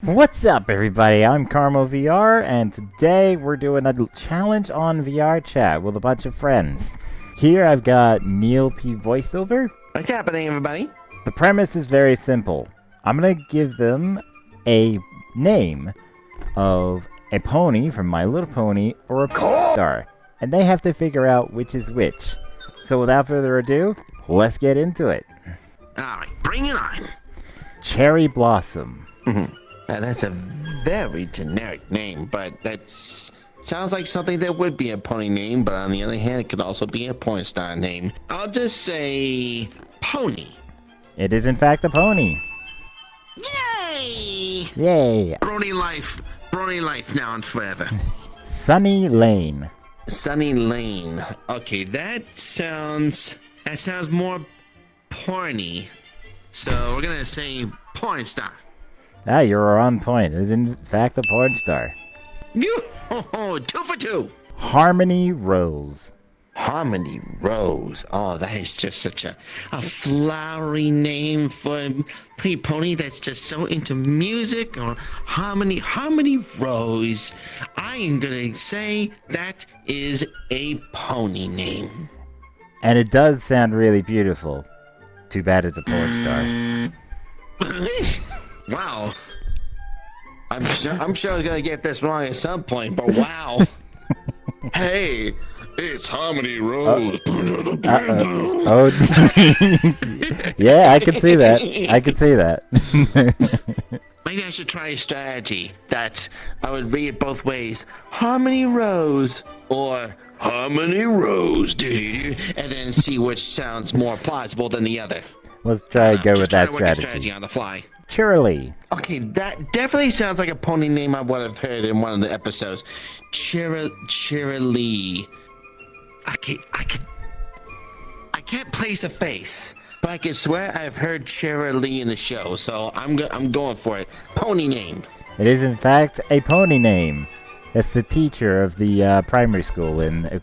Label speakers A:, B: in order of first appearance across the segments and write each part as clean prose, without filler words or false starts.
A: What's up, everybody? I'm Carmo VR, and today we're doing a challenge on VR chat with a bunch of friends. Here I've got Neil P. Voiceover.
B: What's happening, everybody?
A: The premise is very simple. I'm gonna give them a name of a pony from My Little Pony or a star, and they have to figure out which is which. So without further ado, let's get into it.
B: Alright, bring it on.
A: Cherry Blossom.
B: That's a very generic name, but that sounds like something that would be a pony name, but on the other hand, it could also be a porn star name. I'll just say Pony.
A: It is in fact a pony.
B: Yay!
A: Yay!
B: Brony life now and forever.
A: Sunny Lane.
B: Sunny Lane. Okay, that sounds more porny. So we're gonna say porn star.
A: Ah, you're on point. It is in fact a porn star.
B: Two for two.
A: Harmony Rose.
B: Harmony Rose. Oh, that is just such a flowery name for a pretty pony that's just so into music or harmony. Harmony Rose. I am gonna say that is a pony name.
A: And it does sound really beautiful. Too bad it's a porn star.
B: Wow. I'm sure I was gonna get this wrong at some point, but wow. Hey, it's Harmony Rose.
A: Oh, yeah, I can see that. I can see that.
B: Maybe I should try a strategy that I would read it both ways. Harmony Rose or Harmony Rose, dude, and then see which sounds more plausible than the other.
A: Let's try and go with that
B: Just trying to work a
A: strategy.
B: on the fly.
A: Cheerilee.
B: Okay, that definitely sounds like a pony name I would have heard in one of the episodes. Cheerilee. I can't place a face, but I can swear I've heard Cheerilee in the show, so I'm going for it. Pony name.
A: It is in fact a pony name. It's the teacher of the primary school in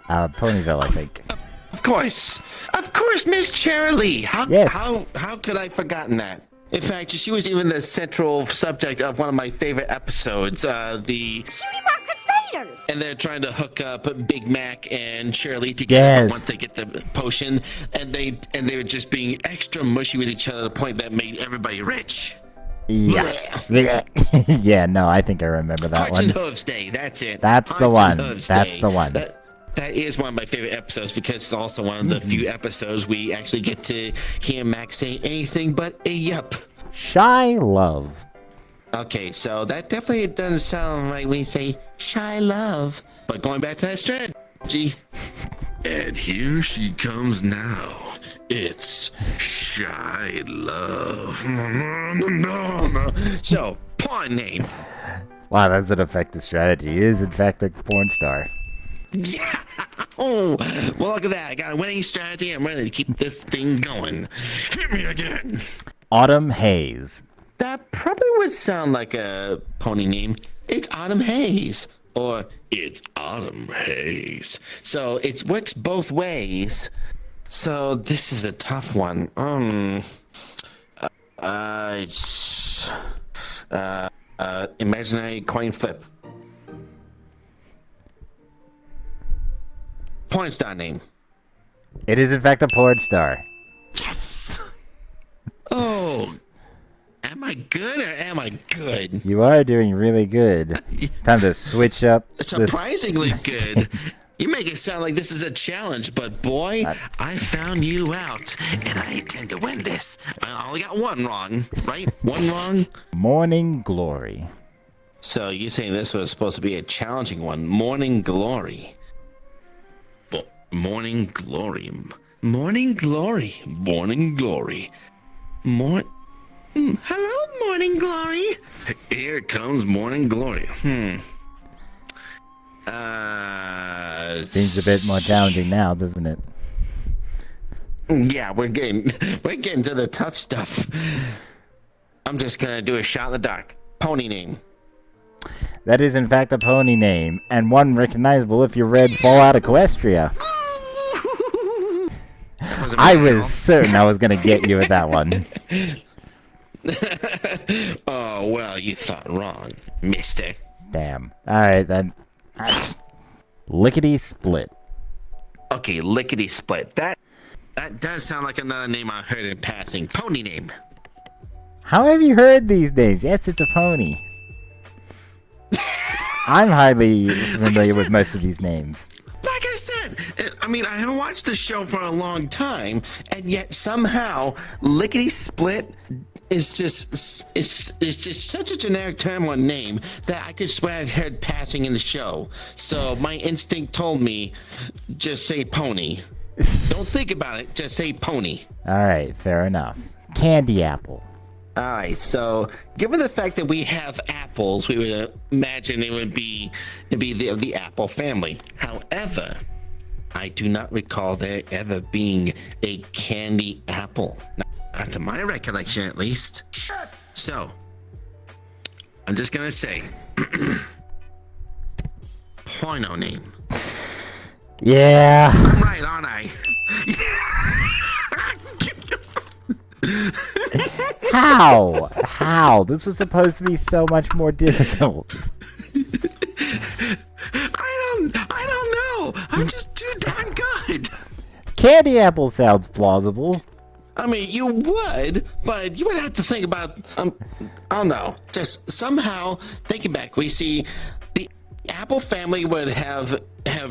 A: Ponyville, I think.
B: Of course, Miss Cheerilee.
A: Yes.
B: How could I have forgotten that? In fact, she was even the central subject of one of my favorite episodes. The
C: Cutie Mark Crusaders!
B: and they're trying to hook up Big Mac and Shirley together
A: Yes.
B: once they get the potion, and they were just being extra mushy with each other to the point that made everybody rich.
A: Yeah. Yeah, no, I think I remember that
B: Hearts
A: one.
B: and Hooves Day, that's it.
A: That's the
B: Hearts and
A: one.
B: Hooves
A: That's
B: Day.
A: the one.
B: That is one of my favorite episodes because it's also one of the few episodes we actually get to hear Max say anything but a yup.
A: Shy Love.
B: Okay, so that definitely doesn't sound right when you say shy love. But going back to that strategy. And here she comes now. It's Shy Love. So, porn name.
A: Wow, that's an effective strategy. It is in fact a porn star.
B: Yeah. Oh, well, look at that. I got a winning strategy. I'm ready to keep this thing going. Hit me again.
A: Autumn Haze.
B: That probably would sound like a pony name. It's Autumn Haze. Or it's Autumn Haze. So it works both ways. So this is a tough one. It's imaginary coin flip. Porn star name.
A: It is in fact a porn star.
B: Yes. Oh. Am I good or am I good?
A: You are doing really good. Time to switch up this.
B: Surprisingly good. You make it sound like this is a challenge, but boy, I found you out, and I intend to win this. I only got one wrong, right? One wrong.
A: Morning Glory.
B: So you're saying this was supposed to be a challenging one? Morning Glory. Morning Glory. Morning Glory. Morning Glory. Hello, Morning Glory. Here comes Morning Glory.
A: Seems a bit more challenging now, doesn't it?
B: Yeah, we're getting to the tough stuff. I'm just gonna do a shot in the dark. Pony name.
A: That is in fact a pony name, and one recognizable if you read Fallout Equestria. I was certain I was gonna get you with that one.
B: Oh, well, you thought wrong, mister.
A: Damn. Alright, then. Lickety Split.
B: Okay, Lickety Split. That does sound like another name I heard in passing. Pony name.
A: How have you heard these names? Yes, it's a pony. I'm hardly familiar with most of these names.
B: Like I said, I mean, I haven't watched the show for a long time, and yet somehow Lickety Split is just such a generic term or name that I could swear I've heard passing in the show. So my instinct told me, just say pony. Don't think about it, just say pony.
A: Alright, fair enough. Candy Apple.
B: All right, so given the fact that we have apples, we would imagine it'd be the apple family. However, I do not recall there ever being a candy apple, not to my recollection at least. So, I'm just gonna say, porno name.
A: Yeah.
B: I'm right, aren't I?
A: How? This was supposed to be so much more difficult.
B: I don't know. I'm just too darn good.
A: Candy Apple sounds plausible.
B: I mean, you would, but you would have to think about, I don't know, just somehow thinking back, we see the apple family would have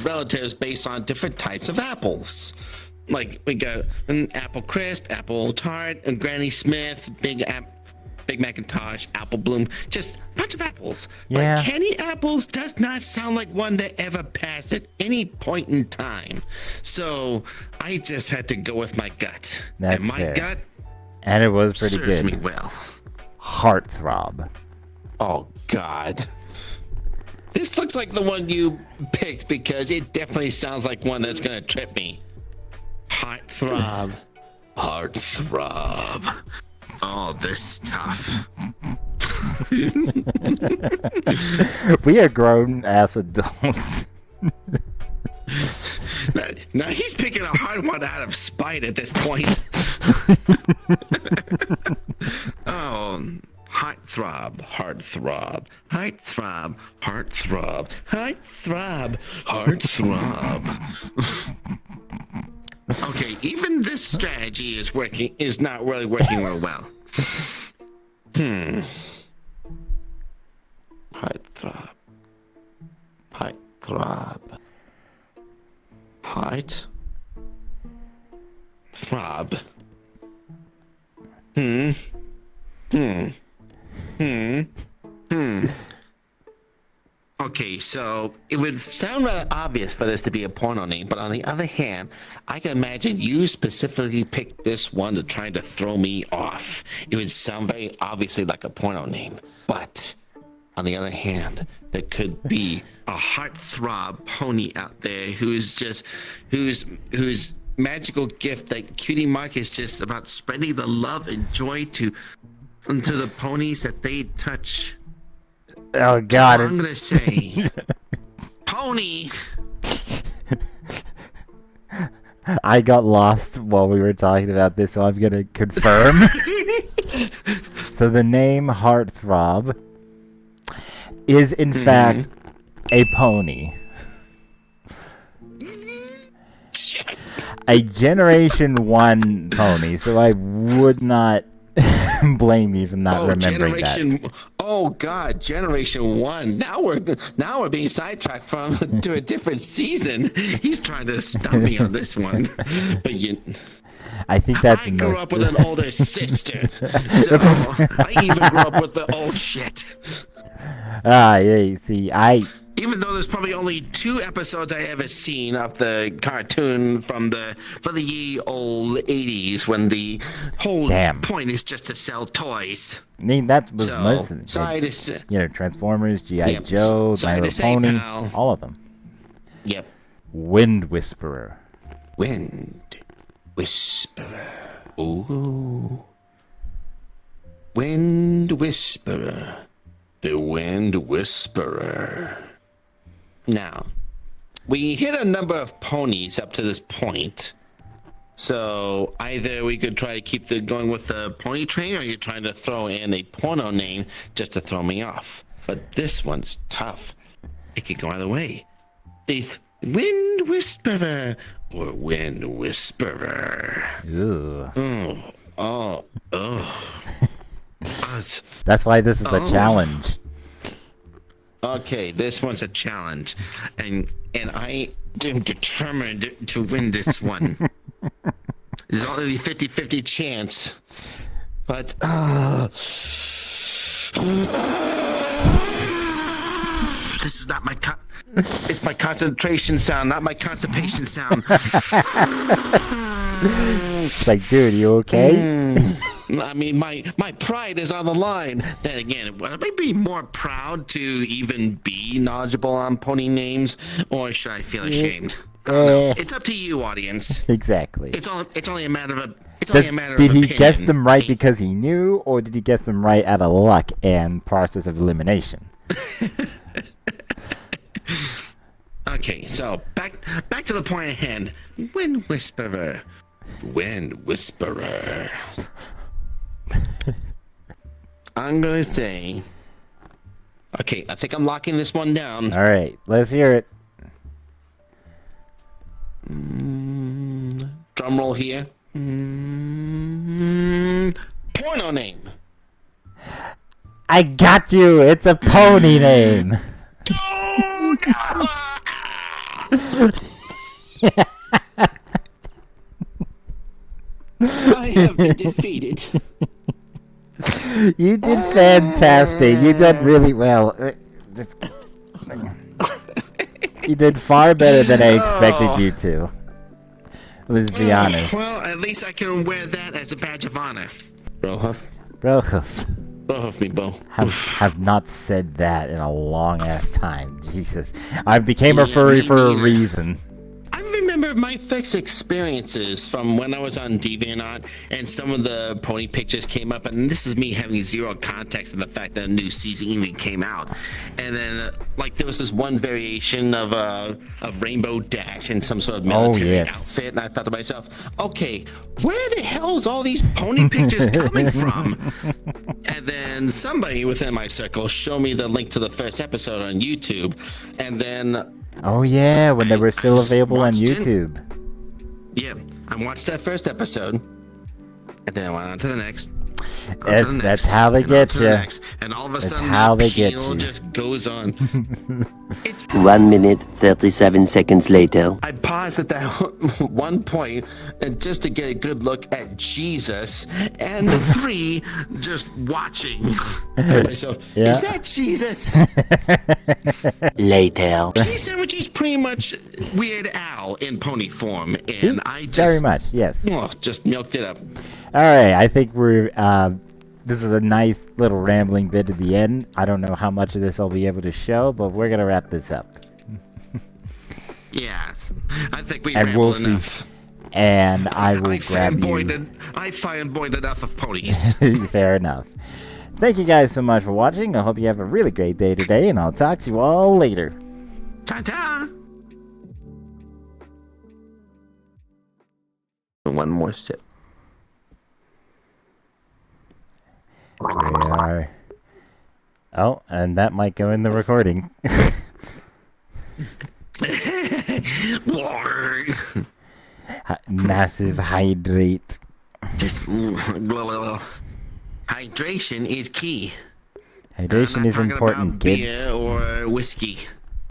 B: relatives based on different types of apples. Like, we got an apple crisp, apple tart, and Granny Smith, Big Macintosh, Apple Bloom, just a bunch of apples.
A: Yeah.
B: But candy apples does not sound like one that ever passed at any point in time. So I just had to go with my gut.
A: That's
B: and my
A: fair.
B: gut
A: And it was pretty
B: serves
A: good.
B: me well.
A: Heartthrob.
B: Oh, God. This looks like the one you picked because it definitely sounds like one that's going to trip me. Heartthrob. Heartthrob. Oh, this stuff.
A: We are grown-ass adults.
B: Now he's picking a hard one out of spite at this point. Oh, heartthrob, heartthrob, heartthrob, heartthrob, heartthrob, heartthrob. Okay, even this strategy is not really working real well. Heartthrob. Heartthrob. Heart. Throb. Okay, so it would sound rather obvious for this to be a porno name, but on the other hand, I can imagine you specifically picked this one to try to throw me off. It would sound very obviously like a porno name, but on the other hand, there could be a heartthrob pony out there whose magical gift that Cutie Mark is just about spreading the love and joy to the ponies that they touch.
A: Oh, God.
B: So I'm gonna say pony.
A: I got lost while we were talking about this, so I'm gonna confirm. So the name Heartthrob is in fact a pony. A Generation 1 pony, so I would not blame you for not remembering that.
B: Oh God, Generation 1. Now we're being sidetracked to a different season. He's trying to stump me on this one. But
A: I think that's
B: I grew up with an older sister, so I even grew up with the old shit.
A: Yeah, see,
B: Even though there's probably only 2 episodes I ever seen of the cartoon from the ye old 80s when the whole point is just to sell toys.
A: I mean, that was most of it.
B: Sorry to say.
A: You know, Transformers, G.I. Joe, My Little Pony, all of them.
B: Yep.
A: Wind Whisperer.
B: Wind Whisperer. Ooh. Wind Whisperer. The Wind Whisperer. Now, we hit a number of ponies up to this point. So either we could try to keep going with the pony train, or you're trying to throw in a porno name just to throw me off. But this one's tough. It could go either way. Is Wind Whisperer or Wind Whisperer?
A: Ooh.
B: Oh.
A: That's why this is a challenge.
B: Okay, this one's a challenge, and I am determined to win this one. There's only a 50-50 chance, but this is not my it's my concentration sound, not my constipation sound.
A: It's like, dude, you okay?
B: I mean, my pride is on the line. Then again, would I be more proud to even be knowledgeable on pony names, or should I feel ashamed? It's up to you, audience.
A: Exactly.
B: It's only a matter of
A: Did he
B: opinion.
A: guess them right because he knew, or did he guess them right out of luck and process of elimination?
B: Okay, so back to the point at hand. Wind Whisperer. I'm gonna say. Okay, I think I'm locking this one down.
A: All right, let's hear it.
B: Drum roll here. Porno name.
A: I got you. It's a pony name.
B: Oh, God. I have been defeated.
A: You did fantastic. You did really well. You did far better than I expected you to. Let's be honest.
B: Well, at least I can wear that as a badge of honor. Brohuff me, Bo.
A: Have not said that in a long ass time. Jesus. I became a furry for a reason.
B: I remember my first experiences from when I was on DeviantArt, and some of the pony pictures came up, and this is me having zero context of the fact that a new season even came out. And then, like, there was this one variation of Rainbow Dash in some sort of military outfit, and I thought to myself, okay, where the hell's all these pony pictures coming from? And then somebody within my circle showed me the link to the first episode on YouTube, and then
A: oh yeah, when they were still available on YouTube.
B: Yeah, I watched that first episode, and then I went on to the next.
A: That's how they get you.
B: And all of a
A: That's
B: sudden,
A: how
B: the
A: they get
B: appeal
A: you.
B: just goes on.
C: 1 minute, 37 seconds later.
B: I paused at that one point and just to get a good look at Jesus, and the three just watching. Myself,
A: Yeah.
B: Is that Jesus?
C: Later.
B: Cheese sandwich is pretty much Weird Al in pony form, and I just
A: Very much, yes.
B: just milked it up.
A: All right, I think we're. This is a nice little rambling bit at the end. I don't know how much of this I'll be able to show, but we're gonna wrap this up.
B: Yeah, I think we
A: And
B: rambled
A: we'll see.
B: enough.
A: And I will grab you.
B: I fanboyed enough of ponies.
A: Fair enough. Thank you guys so much for watching. I hope you have a really great day today, and I'll talk to you all later.
B: Ta-ta! One more sip.
A: We are. Oh, and that might go in the recording. Massive hydrate.
B: Hydration is key.
A: Hydration is important,
B: beer
A: kids.
B: or whiskey.